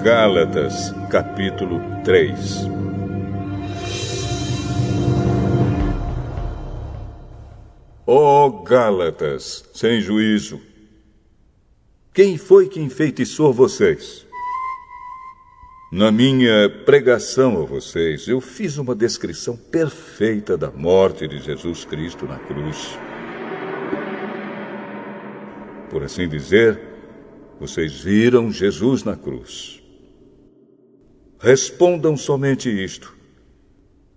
Gálatas, capítulo 3. Ó Gálatas, sem juízo! Quem foi que enfeitiçou vocês? Na minha pregação a vocês, eu fiz uma descrição perfeita da morte de Jesus Cristo na cruz. Por assim dizer, vocês viram Jesus na cruz. Respondam somente isto: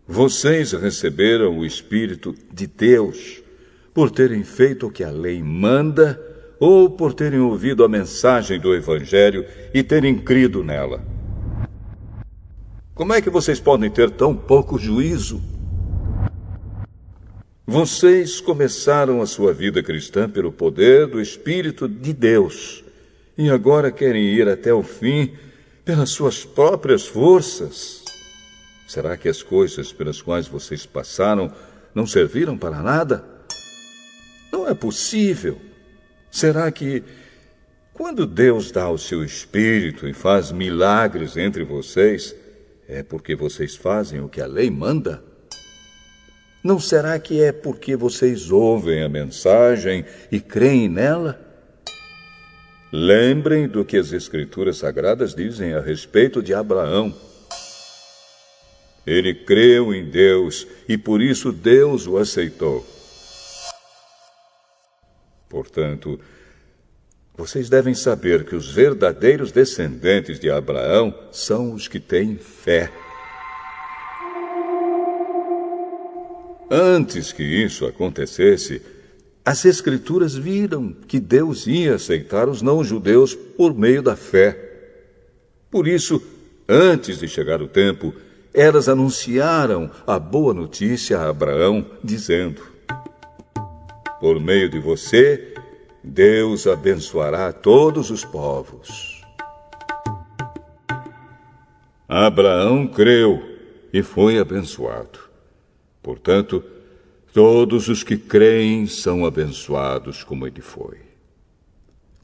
vocês receberam o Espírito de Deus por terem feito o que a lei manda ou por terem ouvido a mensagem do Evangelho e terem crido nela? Como é que vocês podem ter tão pouco juízo? Vocês começaram a sua vida cristã pelo poder do Espírito de Deus e agora querem ir até o fim pelas suas próprias forças. Será que as coisas pelas quais vocês passaram não serviram para nada? Não é possível. Será que, quando Deus dá o seu Espírito e faz milagres entre vocês, é porque vocês fazem o que a lei manda? Não será que é porque vocês ouvem a mensagem e creem nela? Lembrem do que as Escrituras Sagradas dizem a respeito de Abraão. Ele creu em Deus e por isso Deus o aceitou. Portanto, vocês devem saber que os verdadeiros descendentes de Abraão são os que têm fé. Antes que isso acontecesse, as Escrituras viram que Deus ia aceitar os não-judeus por meio da fé. Por isso, antes de chegar o tempo, elas anunciaram a boa notícia a Abraão, dizendo: por meio de você, Deus abençoará todos os povos. Abraão creu e foi abençoado. Portanto, todos os que creem são abençoados como ele foi.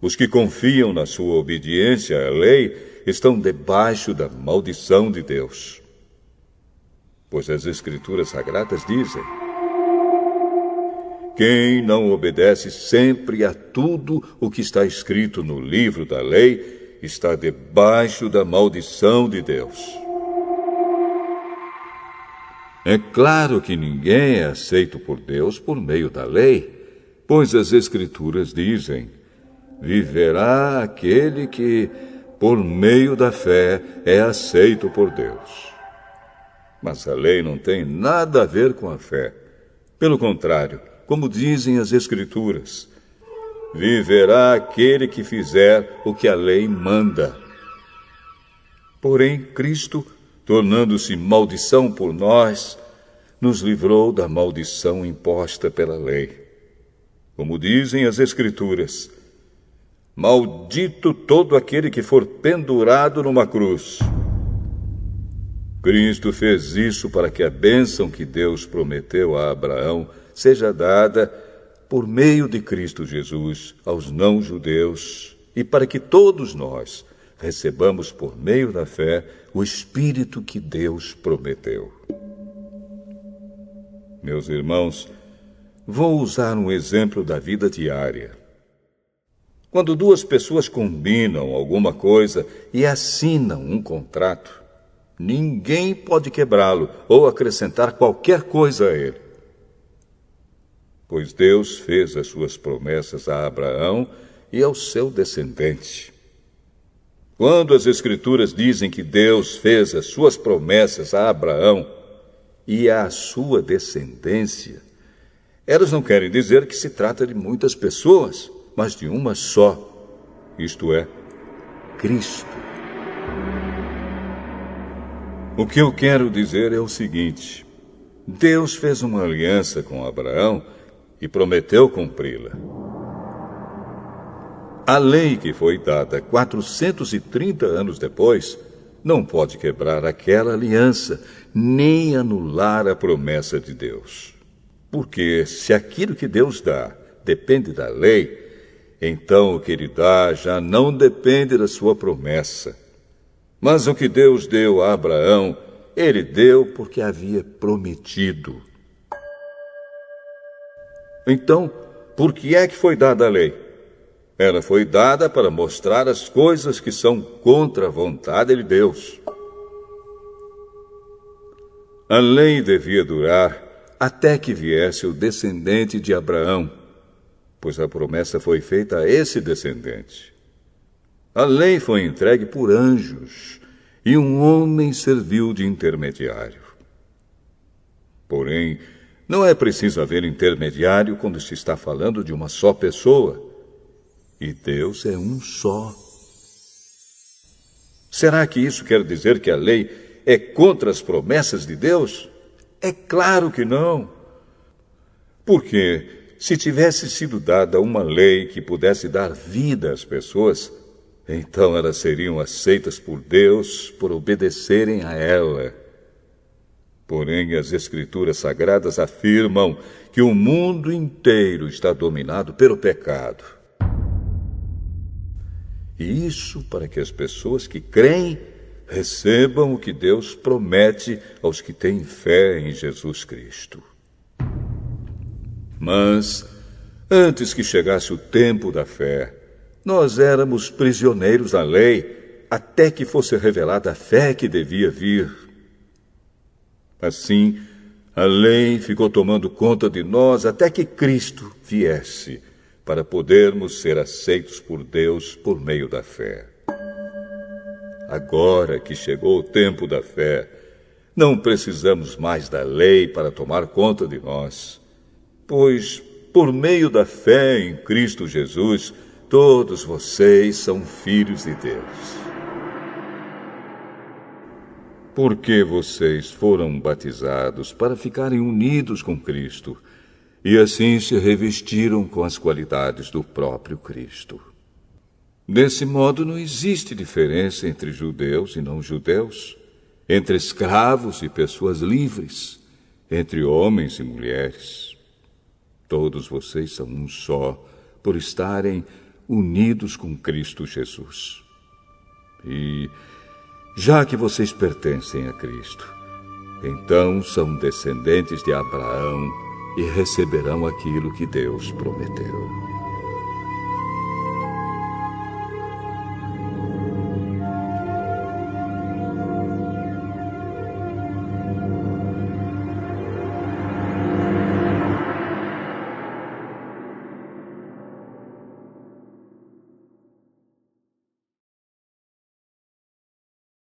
Os que confiam na sua obediência à lei estão debaixo da maldição de Deus. Pois as Escrituras Sagradas dizem: quem não obedece sempre a tudo o que está escrito no livro da lei está debaixo da maldição de Deus. É claro que ninguém é aceito por Deus por meio da lei, pois as Escrituras dizem: viverá aquele que, por meio da fé, é aceito por Deus. Mas a lei não tem nada a ver com a fé. Pelo contrário, como dizem as Escrituras, viverá aquele que fizer o que a lei manda. Porém, Cristo, tornando-se maldição por nós, nos livrou da maldição imposta pela lei. Como dizem as Escrituras: maldito todo aquele que for pendurado numa cruz. Cristo fez isso para que a bênção que Deus prometeu a Abraão seja dada, por meio de Cristo Jesus, aos não-judeus, e para que todos nós recebamos, por meio da fé, o Espírito que Deus prometeu. Meus irmãos, vou usar um exemplo da vida diária. Quando duas pessoas combinam alguma coisa e assinam um contrato, ninguém pode quebrá-lo ou acrescentar qualquer coisa a ele. Pois Deus fez as suas promessas a Abraão e ao seu descendente. Quando as Escrituras dizem que Deus fez as suas promessas a Abraão e à sua descendência, elas não querem dizer que se trata de muitas pessoas, mas de uma só, isto é, Cristo. O que eu quero dizer é o seguinte: Deus fez uma aliança com Abraão e prometeu cumpri-la. A lei que foi dada 430 anos depois não pode quebrar aquela aliança, nem anular a promessa de Deus. Porque se aquilo que Deus dá depende da lei, então o que ele dá já não depende da sua promessa, Mas o que Deus deu a Abraão, ele deu porque havia prometido. Então, por que é que foi dada a lei? Ela foi dada para mostrar as coisas que são contra a vontade de Deus. A lei devia durar até que viesse o descendente de Abraão, pois a promessa foi feita a esse descendente. A lei foi entregue por anjos e um homem serviu de intermediário. Porém, não é preciso haver intermediário quando se está falando de uma só pessoa. E Deus é um só. Será que isso quer dizer que a lei é contra as promessas de Deus? É claro que não. Porque se tivesse sido dada uma lei que pudesse dar vida às pessoas, então elas seriam aceitas por Deus por obedecerem a ela. Porém, as Escrituras Sagradas afirmam que o mundo inteiro está dominado pelo pecado. E isso para que as pessoas que creem recebam o que Deus promete aos que têm fé em Jesus Cristo. Mas, antes que chegasse o tempo da fé, nós éramos prisioneiros da lei, até que fosse revelada a fé que devia vir. Assim, a lei ficou tomando conta de nós até que Cristo viesse, para podermos ser aceitos por Deus por meio da fé. Agora que chegou o tempo da fé, não precisamos mais da lei para tomar conta de nós, pois, por meio da fé em Cristo Jesus, todos vocês são filhos de Deus. Porque vocês foram batizados para ficarem unidos com Cristo, e assim se revestiram com as qualidades do próprio Cristo. Desse modo, não existe diferença entre judeus e não-judeus, entre escravos e pessoas livres, entre homens e mulheres. Todos vocês são um só, por estarem unidos com Cristo Jesus. E, já que vocês pertencem a Cristo, então são descendentes de Abraão e receberão aquilo que Deus prometeu.